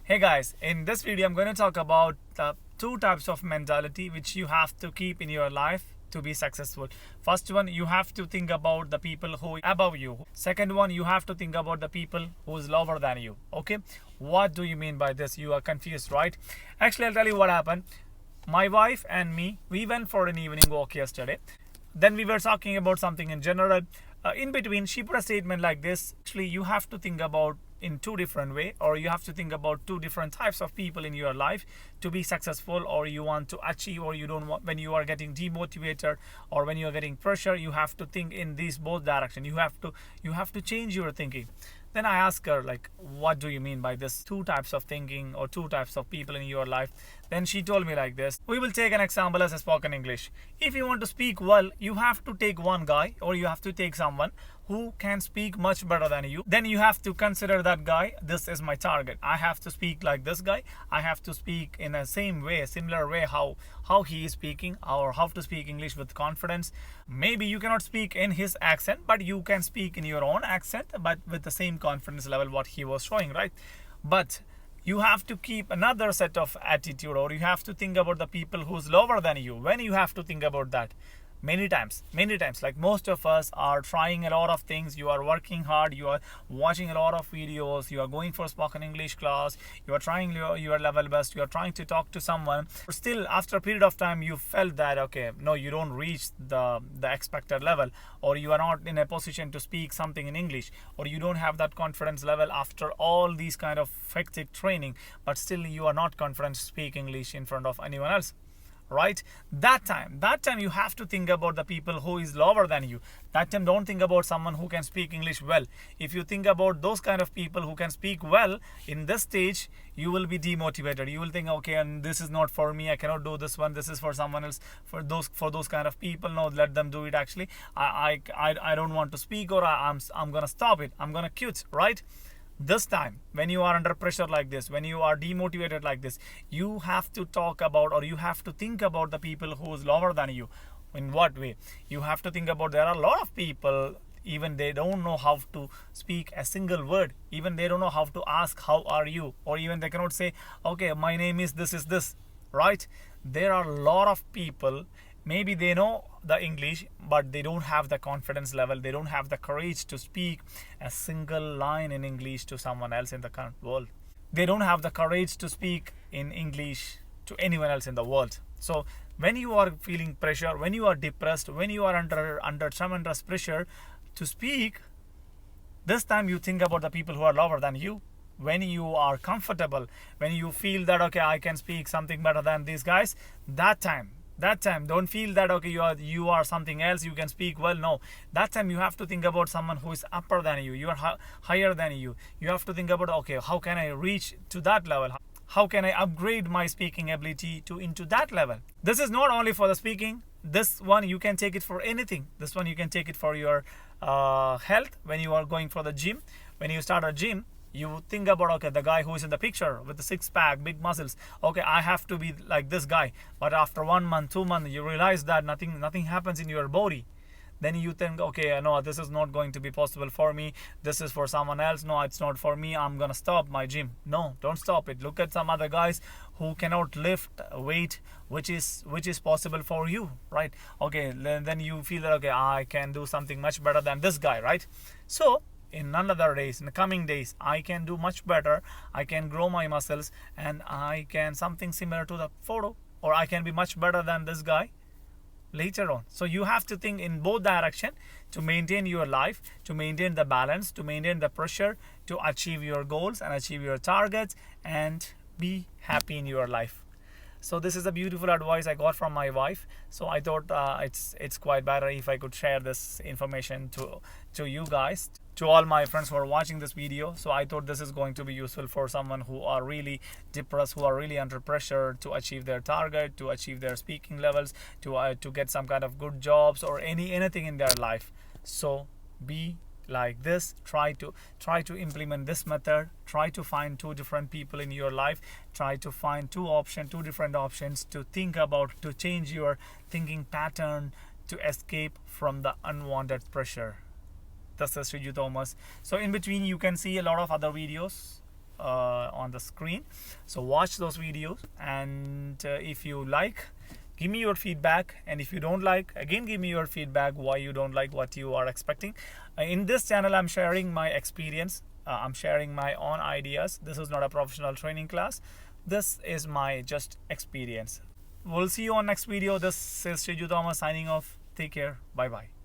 Hey guys, in this video I'm going to talk about the two types of mentality which you have to keep in your life to be successful. First one, you have to think about the people who are above you. Second one, you have to think about the people who is lower than you. Okay, what do you mean by this? You are confused, right? Actually, I'll tell you what happened. My wife and me, we went for an evening walk yesterday. Then we were talking about something in general. In between, she put a statement like this: actually, you have to think about in two different way, or you have to think about two different types of people in your life to be successful, or you want to achieve, or you don't want. When you are getting demotivated or when you are getting pressure, you have to think in these both direction. You have to change your thinking. Then I asked her, like, what do you mean by this two types of thinking or two types of people in your life? Then she told me like this: we will take an example as a spoken English. If you want to speak well, you have to take one guy, or you have to take someone who can speak much better than you. Then you have to consider that guy. This is my target. I have to speak like this guy. I have to speak in a same way, similar way how he is speaking, or how to speak English with confidence. Maybe you cannot speak in his accent, but you can speak in your own accent, but with the same confidence level what he was showing, right? But you have to keep another set of attitude, or you have to think about the people who's lower than you. When you have to think about that, many times, like most of us are trying a lot of things. You are working hard, you are watching a lot of videos, you are going for spoken English class, you are trying your level best, you are trying to talk to someone. Still, after a period of time, you felt that okay, no, you don't reach the expected level, or you are not in a position to speak something in English, or you don't have that confidence level after all these kind of hectic training, but still you are not confident to speak English in front of anyone else, right? That time you have to think about the people who is lower than you. That time, don't think about someone who can speak English well. If you think about those kind of people who can speak well in this stage, you will be demotivated. You will think, okay, and this is not for me, I cannot do this one, this is for someone else. For those kind of people, no, let them do it. Actually, I don't want to speak, or I'm gonna stop it, I'm gonna quit, right? This time, when you are under pressure like this, when you are demotivated like this, you have to talk about, or you have to think about the people who is lower than you. In what way? You have to think about, there are a lot of people, even they don't know how to speak a single word, even they don't know how to ask how are you, or even they cannot say, okay, my name is this, right? There are a lot of people, maybe they know the English, but they don't have the confidence level, they don't have the courage to speak a single line in English to someone else in the current world. They don't have the courage to speak in English to anyone else in the world. So when you are feeling pressure, when you are depressed, when you are under tremendous pressure to speak, this time you think about the people who are lower than you. When you are comfortable, when you feel that okay, I can speak something better than these guys, that time, don't feel that okay, you are something else, you can speak well. No, that time you have to think about someone who is upper than you, you are higher than you. You have to think about, okay, how can I reach to that level, how can I upgrade my speaking ability to into that level. This is not only for the speaking. This one you can take it for anything. This one you can take it for your health. When you are going for the gym, when you start a gym, you think about, okay, the guy who is in the picture with the six-pack, big muscles, okay, I have to be like this guy. But after 1 month, 2 months, you realize that nothing happens in your body. Then you think, okay, no, this is not going to be possible for me, this is for someone else, no, it's not for me, I'm gonna stop my gym. No, don't stop it. Look at some other guys who cannot lift weight which is possible for you, right? Okay, then you feel that, okay, I can do something much better than this guy, right? So in another days, in the coming days, I can do much better, I can grow my muscles, and I can something similar to the photo, or I can be much better than this guy later on. So you have to think in both direction to maintain your life, to maintain the balance, to maintain the pressure, to achieve your goals and achieve your targets, and be happy in your life. So this is a beautiful advice I got from my wife. So I thought it's quite better if I could share this information to you guys, to all my friends who are watching this video. So I thought this is going to be useful for someone who are really depressed, who are really under pressure to achieve their target, to achieve their speaking levels, to get some kind of good jobs, or anything in their life. So be like this. Try to implement this method. Try to find two different people in your life. Try to find two different options to think about, to change your thinking pattern, to escape from the unwanted pressure. This is Sriju Thomas. So in between you can see a lot of other videos. on the screen. So watch those videos, and if you like, give me your feedback, and if you don't like, again give me your feedback why you don't like what you are expecting. In this channel I'm sharing my experience, I'm sharing my own ideas. This is not a professional training class, this is my just experience. We'll see you on next video. This is Shiju Thomas signing off. Take care. Bye bye.